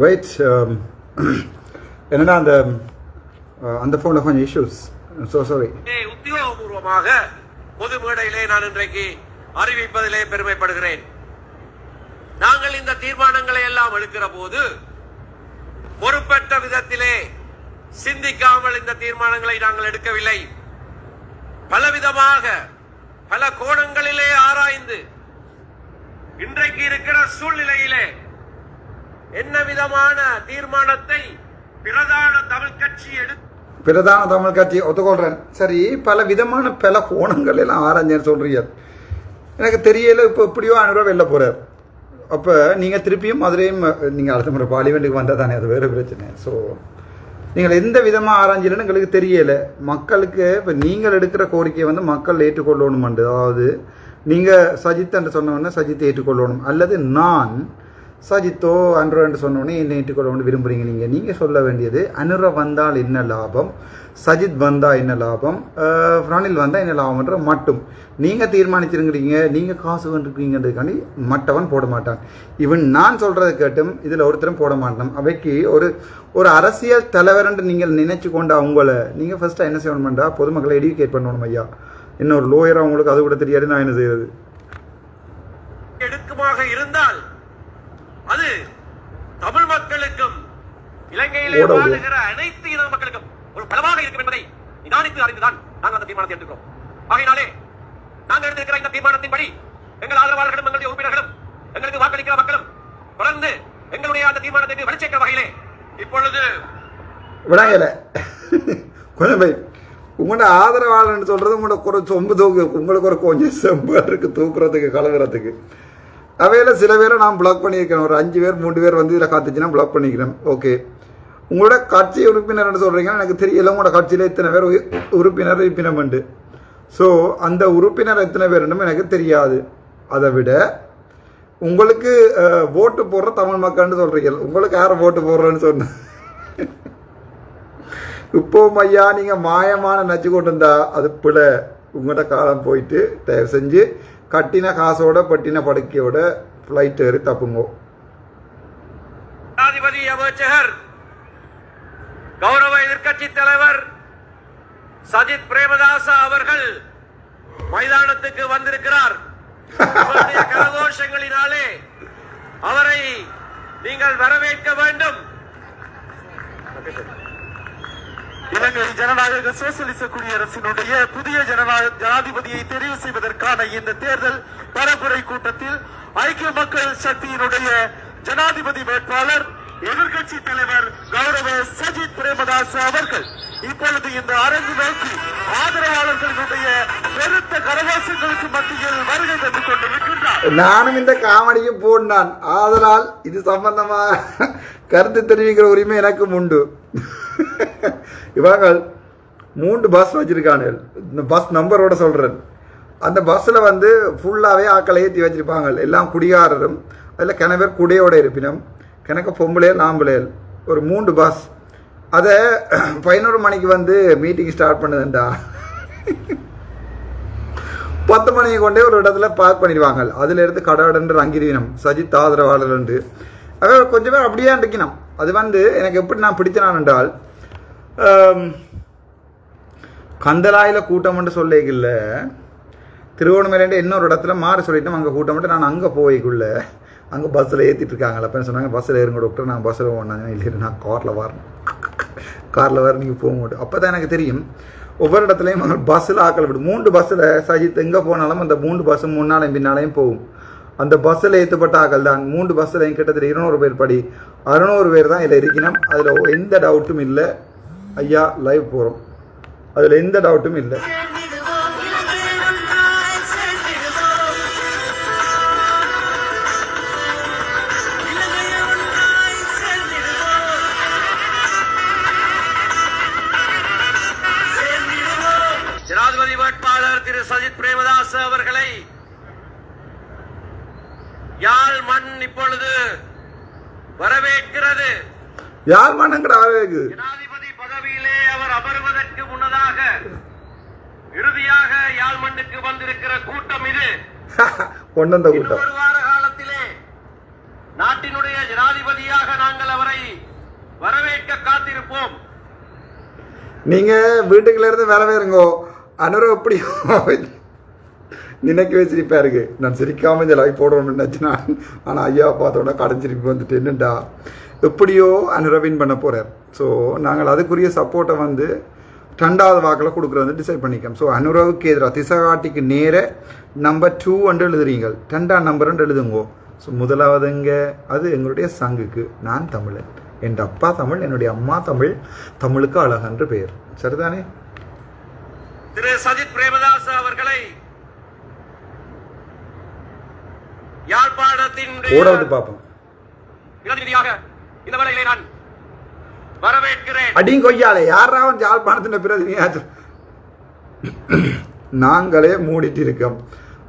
Wait என்னடா அந்த ஃபோனில் கொஞ்சம் இஷ்யூஸ். So sorry. உத்தியோகபூர்வமாக பொது மேடையிலே நான் இன்றைக்கு அறிவிப்பதிலே பெருமைப்படுகிறேன். நாங்கள் இந்த தீர்மானங்களை எல்லாம் எடுக்கிற போது பொறுப்பற்ற விதத்திலே சிந்திக்காமல் இந்த தீர்மானங்களை நாங்கள் எடுக்கவில்லை. பலவிதமாக பல கோணங்களிலே ஆராய்ந்து இன்றைக்கு இருக்கிற சூழ்நிலையிலே என்ன விதமான தீர்மானத்தை பிரதான தமிழ் கட்சி ஒத்துக்கொள்றேன். சரி, பல விதமான பல கோணங்கள் எல்லாம் ஆராய்ஞ்சேன்னு சொல்றீங்க. எனக்கு தெரியல. இப்போ எப்படியோ 500 ரூபா வெளில போறார். அப்போ நீங்கள் திருப்பியும் மதுரையும் நீங்கள் அடுத்த முறை பார்லிமெண்ட்டுக்கு வந்தால் தானே, அது வேறு பிரச்சனை. ஸோ நீங்கள் எந்த விதமாக ஆராய்ஞ்சலன்னு எங்களுக்கு தெரியலை. மக்களுக்கு இப்போ நீங்கள் எடுக்கிற கோரிக்கையை வந்து மக்கள் ஏற்றுக்கொள்ளணுமெண்டு, அதாவது நீங்கள் சஜித் என்று சொன்னோடனே சஜித்தை ஏற்றுக்கொள்ளணும், அல்லது நான் சஜித்தோ அனுரன்னு சொன்னோடனே என்ன ஏற்றுக்கொள்ளணும்னு விரும்புகிறீங்க. நீங்கள் சொல்ல வேண்டியது அனுர வந்தால் என்ன லாபம், சஜித் வந்தால் என்ன லாபம், ரணில் வந்தால் என்ன லாபம்ன்ற மட்டும் நீங்கள் தீர்மானிச்சிருக்கிறீங்க. நீங்கள் காசு வந்துருக்கீங்கன்றதுக்காண்டி மற்றவன் போட மாட்டான். இவன் நான் சொல்கிறத கேட்டும் இதில் ஒருத்தரும் போட மாட்டான். அவைக்கு ஒரு அரசியல் தலைவர்ன்று நீங்கள் நினைச்சு கொண்டு அவங்கள நீங்கள் ஃபர்ஸ்ட்டாக என்ன செய்யணும்டா, பொதுமக்களை எடியூகேட் பண்ணணும். ஐயா, இன்னொரு லோயராக உங்களுக்கு அது கூட தெரியாது. நான் என்ன செய்யறது? எடுக்குமாக இருந்தால் அது தமிழ் மக்களுக்கும் இலங்கையிலே வாழுகிற அனைத்து இன மக்களுக்கும் ஒரு பலமாக இருக்கும் என்பதை நிதானித்து அறிந்துதான் நாங்கள் அந்த தீர்மானத்தை எடுத்துக்கிறோம். ஆகையினாலே நாங்கள் எடுத்திருக்கிற இந்த தீர்மானத்தின்படி எங்கள் ஆதரவாளர்களும் எங்களுடைய உறுப்பினர்களும் எங்களுக்கு வாக்களிக்கிற மக்களும் தொடர்ந்து எங்களுடைய அந்த தீர்மானத்திற்கு வலுச்சேர்க்கிற வகையிலே இப்பொழுது விடாங்கல கொஞ்சம் பை உங்களோட ஆதரவாளர்னு சொல்றது உங்களோட ஒரு சொம்பு தூக்கு, உங்களுக்கு ஒரு கொஞ்சம் செம்பு இருக்கு தூக்குறதுக்கு கலகுறதுக்கு. அவையில் சில பேரை நான் பிளாக் பண்ணியிருக்கிறேன். ஒரு 5 பேர் 3 பேர் வந்து இதில் காத்துச்சுன்னா பிளாக் பண்ணிக்கிறேன். ஓகே, உங்களோட கட்சி உறுப்பினர்னு சொல்கிறீங்கன்னா எனக்கு தெரியல உங்களோட கட்சியில் எத்தனை பேர் உறுப்பினர் உண்டு. ஸோ அந்த உறுப்பினர் எத்தனை பேருன்னு எனக்கு தெரியாது. அதை விட உங்களுக்கு ஓட்டு போடுற தமிழ் மக்கள்னு சொல்கிறீங்க. உங்களுக்கு யாரை ஓட்டு போடுறேன்னு சொன்னேன். இப்போ ஐயா நீங்கள் மாயமான நச்சு கொண்டு இருந்தா அது பிள்ளை. உங்கள்கிட்ட காலம் போயிட்டு தயவு செஞ்சு கட்டின காசோட பட்டின படுக்கையோட ஃப்ளைட் ஏறி தப்புங்கோ. ஜனாதிபதி அமைச்சர் கௌரவ எதிர்கட்சி தலைவர் சஜித் பிரேமதாசா அவர்கள் மைதானத்துக்கு வந்திருக்கிறார். கரகோஷங்களினாலே அவரை நீங்கள் வரவேற்க வேண்டும். இலங்கை ஜனநாயக சோசியலிச குடியரசினுடைய புதிய ஜனாதிபதியை தெரிவு செய்வதற்கான இந்த தேர்தல் பரப்புரை கூட்டத்தில் ஐக்கிய மக்கள் சக்தியினுடைய ஜனாதிபதி வேட்பாளர் எதிர்கட்சி தலைவர் கௌரவ சஜித் பிரேமதாஸ் அவர்கள் இப்பொழுது இந்த அரங்கு நோக்கி ஆதரவாளர்களுடைய பெருத்த கரகோஷங்களுக்கு மத்தியில் வருகை தந்து கொண்டிருக்கின்றார். நானும் இந்த காமெடியும் போனான். ஆதலால் இது சம்பந்தமா கருத்து தெரிவிக்கிற உரிமை எனக்கும் உண்டு. இவர்கள் 3 பஸ் வச்சிருக்காங்க. இந்த பஸ் நம்பரோட சொல்றேன். அந்த பஸ்ஸில் வந்து ஃபுல்லாகவே ஆக்களை ஏற்றி வச்சிருப்பாங்க. எல்லாம் குடிகாரரும், அதில் கிணவர் குடையோட இருப்பினும் கிணக்க பொம்பளையல் ஆம்பளையல் ஒரு 3 பஸ். அதை 11 மணிக்கு வந்து மீட்டிங் ஸ்டார்ட் பண்ணுதுண்டா 10 மணிக்கு கொண்டே ஒரு இடத்துல பார்க் பண்ணிடுவாங்க. அதில் இருந்து கடவுடன்று அங்கிருவினம் சஜித் ஆதரவாளர் உண்டு. அதாவது கொஞ்சம் பேர் அப்படியே இருக்கணும். அது வந்து எனக்கு எப்படி நான் பிடிச்சனான் என்றால், கந்தலாயில் கூட்டம் மட்டும் சொல்லிக்கல, திருவோணமலையில் இன்னொரு இடத்துல மாற சொல்லிட்டோம். அங்கே கூட்டம் மட்டும் நான் அங்கே போய்க்குள்ள அங்கே பஸ்ஸில் ஏற்றிட்டு இருக்காங்களா. அப்போ சொன்னாங்க பஸ்ஸில் ஏறுங்க டாக்டர். நான் பஸ்ஸில் போனாங்க. இல்லை நான் காரில் வர நீங்கள் போக மாட்டோம். அப்போ தான் எனக்கு தெரியும் ஒவ்வொரு இடத்துலையும் அவங்க பஸ்ஸில் ஆக்கள் விடும். 3 பஸ்ஸில் சஜித் எங்கே போனாலும் அந்த 3 பஸ்ஸும் முன்னாலையும் பின்னாலையும் போகும். அந்த பஸ்ஸில் ஏற்றப்பட்ட ஆக்கள் தான் 3 பஸ்ஸில் கிட்டத்தட்ட 200 பேர் படி 600 பேர் தான் இதில் இருக்கணும். அதில் எந்த டவுட்டும் இல்லை. ஐயா லைவ் போகிறோம், அதில் எந்த டவுட்டும் இல்லை. ஜனாதிபதி வேட்பாளர் திரு சஜித் பிரேமதாஸ் அவர்களை யாழ் மண் இப்பொழுது வரவேற்கிறது. யாழ் மண்ங்கிற ஜனாதிபதி பதவியிலே அவர் அமர்வதற்கு முன்னதாக இறுதியாக யாழ் மண்ணுக்கு வந்திருக்கிற கூட்டம் இது. ஒரு வார காலத்திலே நாட்டினுடைய ஜனாதிபதியாக நாங்கள் அவரை நீங்கள் வீட்டுக்குள்ள இருந்து வேலை இருங்கோ அனுரவ் எப்படி நினைக்க வச்சிருப்பா இருக்கு. நான் சிரிக்காமல் இந்த லைஃப் போடணும்னு நினச்சினா, ஆனால் ஐயா பார்த்தோன்னா கடைஞ்சிருப்பி வந்துட்டு என்னண்டா எப்படியோ அனுரவின் பண்ண போகிறார். ஸோ நாங்கள் அதுக்குரிய சப்போர்ட்டை வந்து 2வது வாக்கில் கொடுக்குறது டிசைட் பண்ணிக்கோம். ஸோ அனுரவுக்கு எதிராக திசகாட்டிக்கு நேர நம்பர் 2 என்று எழுதுறீங்க, 2ஆம் நம்பர் எழுதுங்கோ. ஸோ முதலாவதுங்க அது எங்களுடைய சங்குக்கு நான் தமிழன், என் அப்பா தமிழ், என்னுடைய அம்மா தமிழ், தமிழுக்கு அழகன்று பெயர். சரிதானே? திரு சஜித் பிரேமதாஸ் அவர்களை யாழ்ப்பாணத்தின் பார்ப்போம் பிரதிநிதியாக இந்த வேளையிலே நான் வரவேற்கிறேன். அடியும் கொய்யாலே யாராவது யாழ்ப்பாணத்தின் பிரதிநிதியாச்சு நாங்களே மூடிட்டு இருக்கோம்.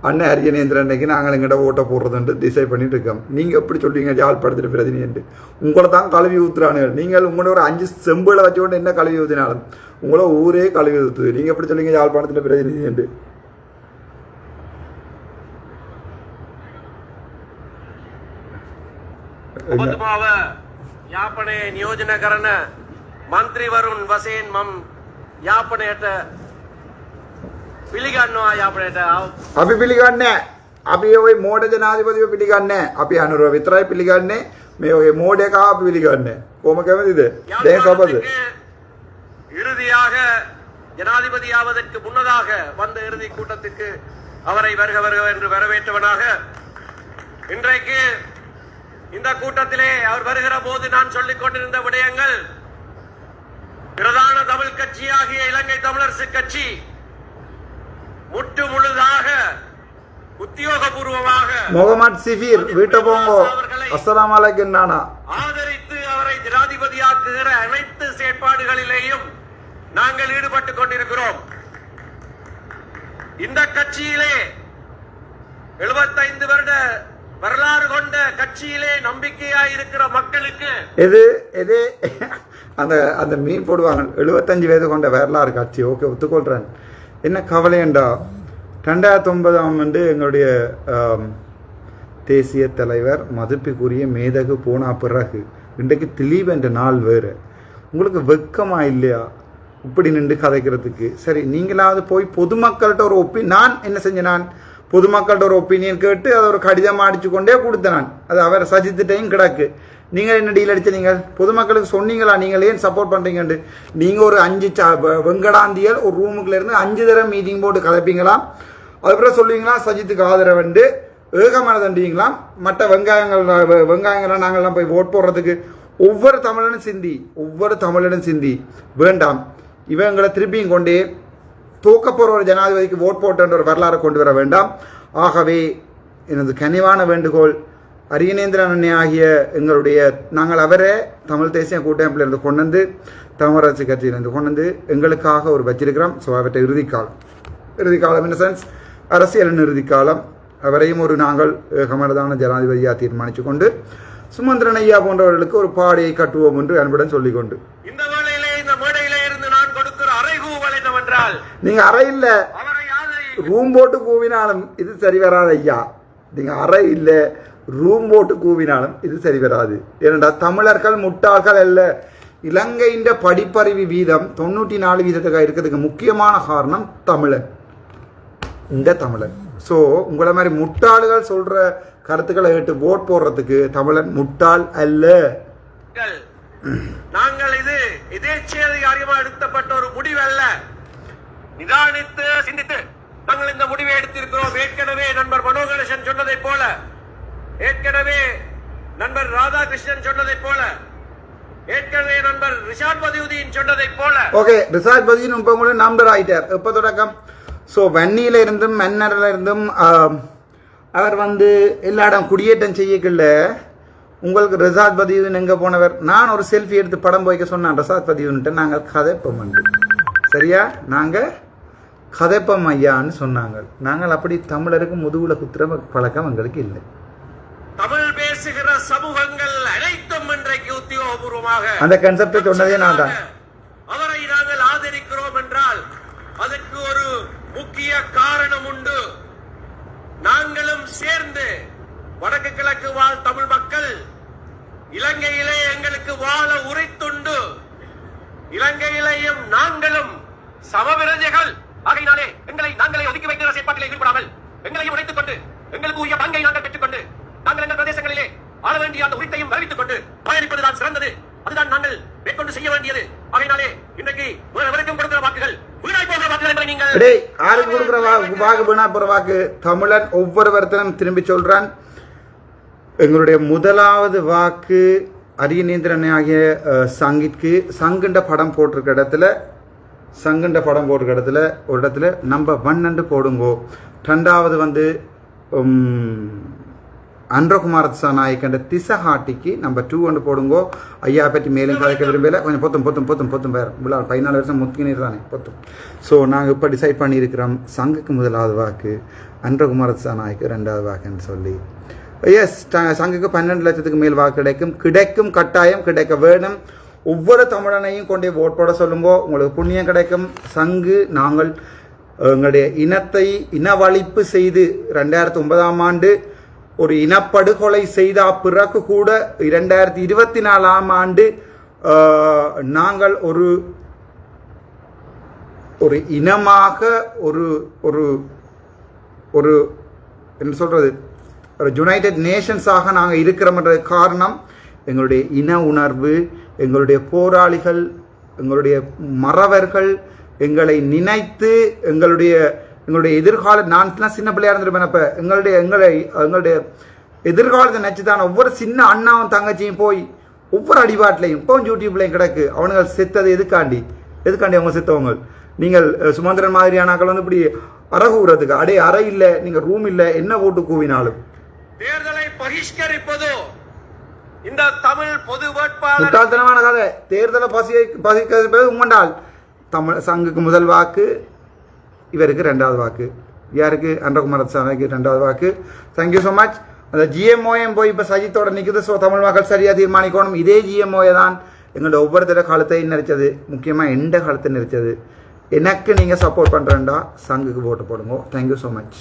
அண்ணன் அரியநேந்திரன் அன்னைக்கு நாங்கள் எங்கிட்ட ஓட்ட போடுறதுன்ட்டு டிசைட் பண்ணிட்டு இருக்கோம். நீங்கள் எப்படி சொல்றீங்க யாழ்ப்பாணத்தின் பிரதிநிதி? உங்களை தான் கழுவி ஊத்துறானுங்க. நீங்கள் உங்களோட ஒரு 5 செம்புகளை வச்சுக்கொண்டு என்ன கழுவி ஊற்றினாலும் உங்களோட ஊரே கழுவி ஊற்றுது. நீங்கள் எப்படி சொல்றீங்க யாழ்ப்பாணத்தின் பிரதிநிதி என்று? ඔබතුමාව යාපනයේ නියෝජනය කරන මන්ත්‍රීවරුන් වශයෙන් මම යාපනයට පිළිගන්නවා. යාපනයට අපි පිළිගන්නේ අපි ඔය මෝඩ ජනාධිපතිව පිළිගන්නේ. අපි අනුරව විතරයි පිළිගන්නේ. මේ ඔය මෝඩ එක අපි පිළිගන්නේ. කොහොම කැමතිද? දැන් සබද இறுதியாக ஜனாதிபதி ஆவதற்கு முன்னதாக வந்த இறுதி கூட்டத்திற்கு அவரை வருக வருக என்று வரவேற்றவனாக இன்றைக்கு இந்த கூட்டத்திலே அவர் வருகிற போது நான் சொல்லிக் கொண்டிருந்த விடயங்கள் பிரதான தமிழ் கட்சியாகிய இலங்கை தமிழரசு கட்சி முற்று முழுதாக உத்தியோகபூர்வமாக முகமது சிஃபீர் வீட்டை போங்கோ அஸ்ஸலாமு அலைக்கும் நானா ஆதரித்து அவரை ஜனாதிபதியாக்குகிற அனைத்து செயற்பாடுகளிலேயும் நாங்கள் ஈடுபட்டுக் கொண்டிருக்கிறோம். இந்த கட்சியிலே 75 வருட வரலாறு கொண்ட கட்சியிலே நம்பிக்கையாய் இருக்கிற மக்களுக்கு எது அந்த அந்த மீன் போடுவாங்க 75 வயது கொண்ட வரலாறு கட்சி. ஓகே, ஒத்துக்கொள்றேன். என்ன கவலையண்டா 2009ஆம் ஆண்டு எங்களுடைய தேசிய தலைவர் மதிப்புக்குரிய மேதகு போனா பிறகு இன்றைக்கு திலீப் என்ற நாள் வேறு. உங்களுக்கு வெக்கமா இல்லையா இப்படி நின்று கதைக்கிறதுக்கு? சரி, நீங்களாவது போய் பொதுமக்கள்கிட்ட ஒரு நான் என்ன செஞ்சேன், நான் பொதுமக்கள்கிட்ட ஒரு ஒப்பீனியன் கேட்டு அதை ஒரு கடிதமாக அடிச்சு கொண்டே கொடுத்தேன். நான் அது அவர் சஜித்துட்டையும் கிடக்கு. நீங்கள் என்ன டீல் அடிச்ச? நீங்கள் பொதுமக்களுக்கு சொன்னீங்களா நீங்கள் ஏன் சப்போர்ட் பண்ணுறீங்கன்ட்டு? நீங்கள் ஒரு 5 வெங்கடாந்தியல் ஒரு ரூமுக்குள்ள இருந்து 5 தடவை மீட்டிங் போட்டு கதைப்பீங்களாம். அதுக்கப்புறம் சொல்லுவீங்களா சஜித்துக்கு ஆதரவுண்டு ஏகமான தண்டிங்களாம். மற்ற வெங்காயங்கள்லாம் நாங்கள்லாம் போய் ஓட் போடுறதுக்கு ஒவ்வொரு தமிழனும் சிந்தி வேண்டாம். இவங்களை திருப்பியும் கொண்டே தூக்க போகிற ஒரு ஜனாதிபதிக்கு ஓட் போட்டுன்ற ஒரு வரலாறு கொண்டு வர வேண்டாம். ஆகவே எனது கனிவான வேண்டுகோள், அரியநேந்திரன் அண்ணே ஆகிய எங்களுடைய நாங்கள் அவரே தமிழ் தேசிய கூட்டமைப்பிலிருந்து கொண்டு வந்து தமிழரசு கட்சியிலிருந்து கொண்டு வந்து எங்களுக்காக ஒரு வச்சிருக்கிறோம். ஸோ அவற்றை இறுதிக்காலம் இன் சென்ஸ் அரசியலின் இறுதிக்காலம் அவரையும் ஒரு நாங்கள் கமலதான ஜனாதிபதியாக தீர்மானித்து கொண்டு சுமந்திரன் ஐயா போன்றவர்களுக்கு ஒரு பாடையை கட்டுவோம் என்று அன்புடன் சொல்லிக்கொண்டு இந்த வேளையிலே இந்த மேடையிலே இருந்து நான் கொடுக்கிற அறைகூவல் என்னவென்றால், நீங்க அறை இல்ல ரூம் போட்டு கூவினாலும் இது சரி வராது ஐயா. நீங்க அறை இல்ல ரூம் போட்டு கூவினாலும் இது சரி வராது. ஏனென்றா தமிழர்கள் முட்டாள்கள் அல்ல. இலங்கையின் படிப்பறிவு வீதம் 94% இருக்கிறதுக்கு முக்கியமான காரணம் தமிழன், இந்த தமிழன். ஸோ உங்களை மாதிரி முட்டாள்கள் சொல்ற கருத்துக்களை கேட்டு ஓட் போடுறதுக்கு தமிழன் முட்டாள் அல்ல. நாங்கள் இது எதேச்சதிகாரமாக எடுத்தப்பட்ட ஒரு முடிவு அல்ல. நிதானித்து சிந்தித்து நாங்கள் இந்த முடிவை எடுத்திருக்கிறோம். ஏற்கனவே நண்பர் மனோகரேசன் சொன்னதை போல, ஏற்கனவே நண்பர் ராதாகிருஷ்ணன் சொன்னதை போல, ஏற்கனவே நண்பர் ரிஷாட் பதியுதீன் சொன்னதை போல. ஓகே, ரிஷாட் பதியுதீன் இப்ப கூட நம்பர் ஆயிட்டார். எப்ப தொடக்கம்? ஸோ வன்னியில இருந்தும் மன்னரில் இருந்தும் அவர் வந்து எல்லா இடம் குடியேற்றம் செய்யக்கல. உங்களுக்கு ரிஷாத் பதியுதீன் எங்கே போனவர்? நான் ஒரு செல்ஃபி எடுத்து படம் போய்க்க சொன்னேன் ரிஷாத் பதியுதீன்ட்டு. நாங்கள் கதைப்போம் அண்டு சரியா, நாங்கள் கதைப்பம் ஐயான்னு சொன்னாங்க. நாங்கள் அப்படி தமிழருக்கு முதுகுல குத்துற பழக்கம் எங்களுக்கு இல்லை. தமிழ் பேசுகிற சமூகங்கள் அனைத்தும் இன்றைக்கு உத்தியோகபூர்வமாக அந்த கன்செப்டை சொன்னதே நான் தான். அவரை நாங்கள் ஆதரிக்கிறோம் என்றால் அதற்கு ஒரு முக்கிய காரணம் உண்டு. நாங்களும் சேர்ந்து வடக்கு கிழக்கு வாழ் தமிழ் மக்கள் இலங்கையிலே எங்களுக்கு வாழ உரைத்துண்டு இலங்கையிலேயும் நாங்களும் சமவிரஞ்சைகள். ஆகையினாலே நாங்களே ஒதுக்கி வைக்கிற செயற்பாட்டிலே ஈடுபடாமல் எங்களையும் உடைத்துக் கொண்டு எங்களுக்கு உரிய பங்கை நாங்கள் பெற்றுக்கொண்டு நாங்கள் எங்கள் பிரதேசங்களிலே ஆள வேண்டிய அந்த உரித்தையும் அறிவித்துக் கொண்டு பயணிப்பதுதான் சிறந்தது. அதுதான் நாங்கள் மேற்கொண்டு செய்ய வேண்டியது. ஆகையினாலே இன்றைக்கு வரைக்கும் கொடுக்கிற வாக்குகள் வீணாய் போகிற வாக்குகள் என்பதை நீங்கள் யாருக்கு கொடுக்கிற வாக்கு வீணா போற வாக்கு? தமிழன் ஒவ்வொருவர்த்தனும் திரும்பி சொல்றான். எங்களுடைய முதலாவது வாக்கு அரியநேந்திரன் ஆகிய சங்கிற்கு சங்குண்ட படம் போட்டிருக்க இடத்துல ஒரு இடத்துல நம்பர் 1 போடுங்கோ. ரெண்டாவது வந்து அன்றகுமார நாயக்கண்ட திசஹாட்டிக்கு நம்பர் 2 போடுங்கோ. ஐயா பற்றி மேலும் கதைக்க விரும்பல. கொஞ்சம் பொத்தும் பேர் 14 வருஷம் முத்தினீர் தானே பொத்தும். ஸோ நாங்கள் இப்போ டிசைட் பண்ணியிருக்கிறோம். சங்குக்கு முதலாவது வாக்கு, அன்றகுமார நாயக்கு 2வது வாக்குன்னு சொல்லி. எஸ், சங்குக்கு 12 லட்சத்துக்கு மேல் வாக்கு கிடைக்கும் கட்டாயம் கிடைக்க வேணும். ஒவ்வொரு தமிழனையும் கொண்டே ஓட் போட சொல்லுங்கோ, உங்களுக்கு புண்ணியம் கிடைக்கும். சங்கு நாங்கள் எங்களுடைய இனத்தை இனவழிப்பு செய்து 2009ஆம் ஆண்டு ஒரு இனப்படுகொலை செய்த பிறகு கூட 2024ஆம் ஆண்டு நாங்கள் ஒரு இனமாக ஒரு என்ன சொல்றது, ஒரு யுனைடெட் நேஷன்ஸாக நாங்கள் இருக்கிறோம்ன்ற காரணம் எங்களுடைய இன உணர்வு, எங்களுடைய போராளிகள், எங்களுடைய மறவர்கள் எங்களை நினைத்து எங்களுடைய எதிர்கால, நான் சின்ன பிள்ளையா இருந்திருப்பேன். அப்போ எங்களுடைய எதிர்காலத்தை நினச்சிதான் ஒவ்வொரு சின்ன அண்ணாவும் தங்கச்சியும் போய் ஒவ்வொரு அடிபாட்டிலையும் இப்போ யூடியூப்லையும் கிடக்கு. அவனுங்கள் செத்தது எதுக்காண்டி அவங்க செத்தவங்க. நீங்கள் சுமந்திரன் மாதிரியானாக்கள் வந்து இப்படி அறகுறதுக்கு அறை இல்லை, நீங்கள் ரூம் இல்லை, என்ன போட்டு கூவினாலும் தேர்தலை பகிஷ்கரிப்பதோ இந்த தமிழ் பொது வேட்பாளர் முட்டாள்தனமான கதை. தேர்தலை பகிஷ்கரிப்பது உங்கண்டால் தமிழ் சங்குக்கு முதல் வாக்கு, இவருக்கு 2வது வாக்கு. யாருக்கு? அன்றகுமார சாமிக்கு 2வது வாக்கு. Thank you so much. அந்த ஜிஎம்ஓஎம் போய் இப்போ சஜித்தோட நிற்குது. ஸோ தமிழ் மக்கள் சரியாக தீர்மானிக்கணும். இதே ஜிஎம்ஓஏ தான் எங்களோட ஒவ்வொருத்தர காலத்தையும் நெரிச்சது, முக்கியமாக எந்த காலத்தை நெரிச்சது. எனக்கு நீங்கள் சப்போர்ட் பண்ணுறேன்டா, சங்குக்கு ஓட்டு போடுங்க. Thank you so much.